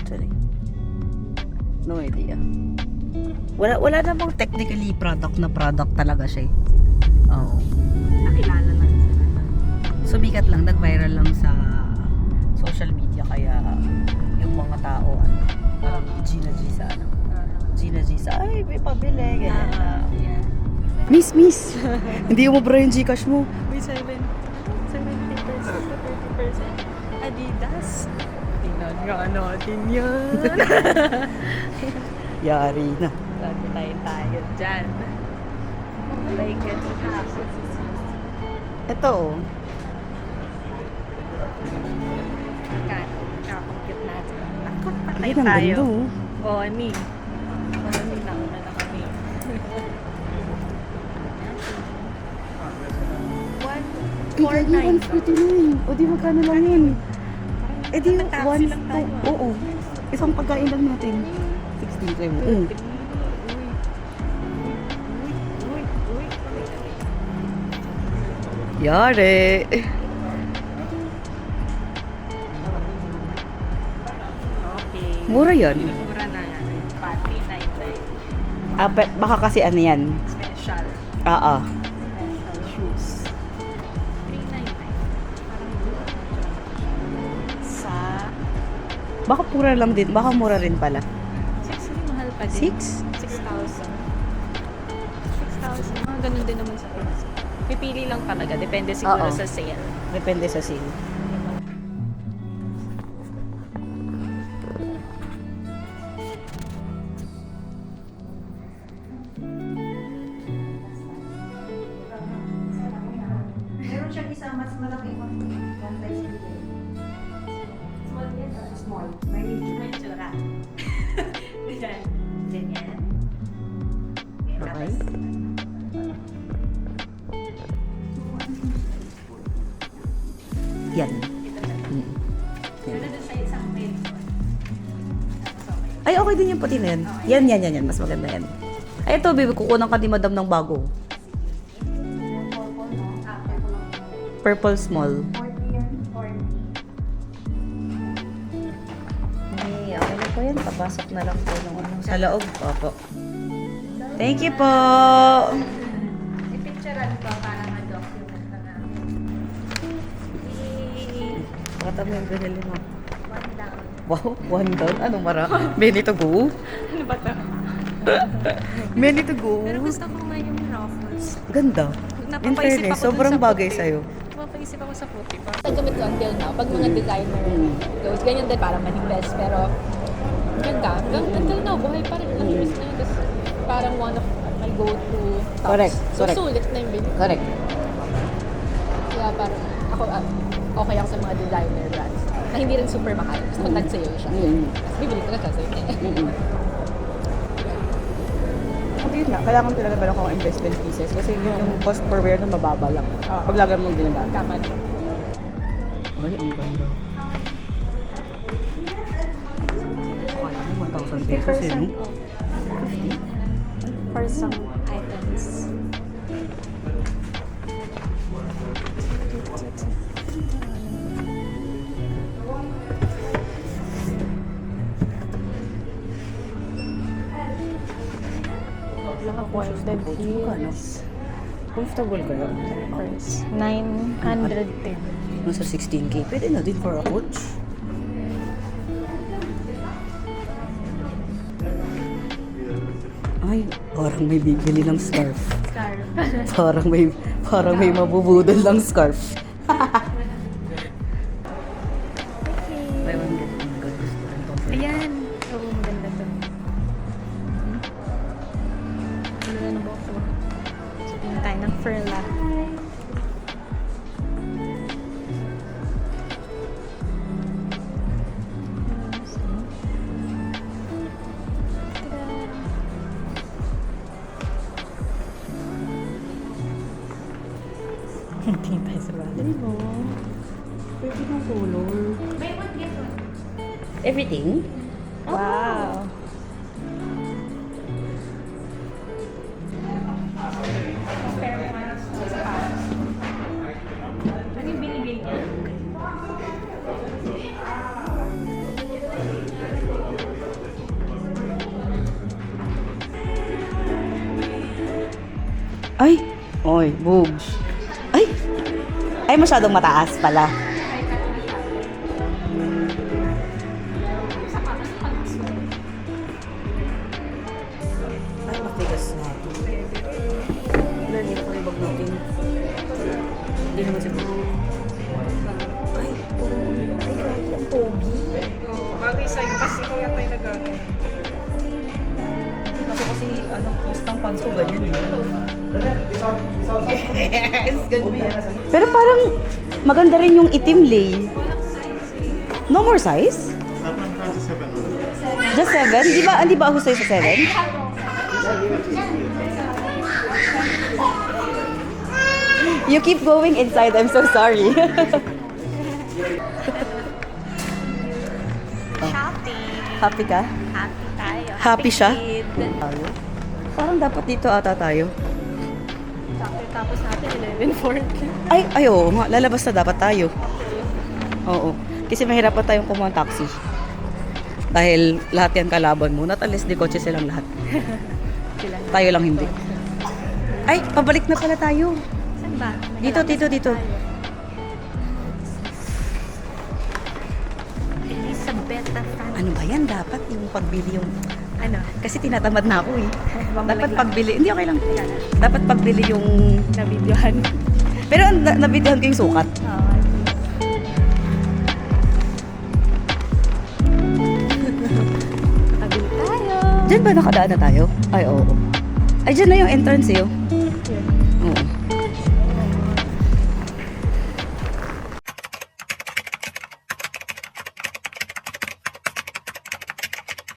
actually. No idea. Wala namang technically product talaga siya eh. Oo. Nakilala lang sila. Sumikat lang, nag-viral lang sa social media kaya yung mga tao parang Gina G sa ay may pabili ganyan na. Yeah. Miss hindi mo bra yung Gcash mo. May 70% to 30%. Adidas. Tingnan nga natin yan. Yari na. Lagi tayo dyan. Like it. Ito oh. Kakakit natin. Nakapatay Ayun, ang tayo. ganda oh. Oo, nauna na kami. Ay, 149. O di magkano lang yun? Eh di, Taxi lang tayo. Oo. Isang pagkain lang natin. 16 try mo. Uy. Yari. Okay. Mura yan. Mura na yan. Pati 99. Baka kasi ano yan. Special. Oo. Special shoes. 399. Sa Baka pura lang din. Baka mura rin pala. 6 mahal pa din. 6? 6,000. 6,000. Mga ganun din naman sa Pinas. Pipili lang talaga. Depende siguro Oo. sa sale. Depende sa sale. Meron siyang isa mas malaki one size bigay. Small yan, small. May medium. May tsura. Diyan. Ganyan. Okay. Yan. Mm. Pero doon sa isang red. Ay, okay din yung puti na yan. Yan. Mas maganda yan. Ay, ito, baby. Kukunan ka di madam ng bago. Purple small. 40 yan, 40. Ay, okay na po yan. Papasok na lang po ng ano. Sa loob. Opo. Thank you po. I-picturean ko para ma-document na namin. Baka mo yung binili mo. One down. Wow, one down. Ano mara? Many to go. Ano ba ito? Many to go. Pero gusto ko nga yung ruffles. Ganda. In Napapaisip fairness, ako dun sobrang sa bagay puti. sa'yo. Napapaisip ako sa puti pa. Nagamit ko until now, pag mga designer goes, ganyan din para manifest. Pero, ganda. Until now, buhay pa rin. Ilang years na yun. Tapos, parang one of my go-to tops. Correct. So, sulit na yung binili. Correct. Kaya parang, ako, okay ako sa mga designer brands. Na hindi rin super mahal. Gusto ko nag-sale siya. Tapos, bibili ko na siya sa'yo. At yun nga, kailangan talaga meron kang investment pieces kasi yun yung cost per wear na mababa lang. Pag lagi mong ginagamit. Tama din. Ay, ang ganda. Akala mo 1,000 pesos eh, no? For some items. Naka-folded heels. Comfortable kayo? First, 910. Nasa 16K. Pwede na din for a coach. Ay, parang may bibili ng scarf. Scarf. Parang may mabubudol ng scarf. Ayan. Oo, maganda to. Ano na ba ako? Sabihin tayo ng Furla. Tingin tayo sa wallet. Pwede ng color. Everything? Wow. Ano yung binibili niya? Ay! Oy, boobs. Ay! Ay, masyadong mataas pala. Ay, matigas na ito. Wala, hindi ko ibag natin. Hindi naman siguro. Ay, ang pogi. Bagay sa'yo kasi kaya tayo nagagawin. Ako kasi, postang pants ko ganyan eh. Yes, ganyan. Pero parang maganda rin yung itim lay. No more size? Just 7? Di ba ako sa'yo sa 7? You keep going inside. I'm so sorry. Shopping. Happy ka? Happy tayo. Happy siya? kid. Parang dapat dito ata tayo. Tapos natin 11:40. Ay, oo nga. Lalabas na dapat tayo. Oo. Kasi mahirap pa tayong kumuha ng taxi. Dahil lahat yan kalaban mo. Not unless di kotse silang lahat. Tayo lang hindi. Ay, pabalik na pala tayo. Saan ba? Dito. Elizabeth Ano ba yan? Dapat yung pagbili yung... Ano? Kasi tinatamad na ako eh. Bumalik Dapat lang. pagbili... Hindi, okay lang. Dapat pagbili yung... Na-videohan. Pero nabidyohan ko yung sukat. Tabi tayo. Diyan ba nakadaan na tayo? Ay, oo. Ay, dyan na yung entrance eh. Oh.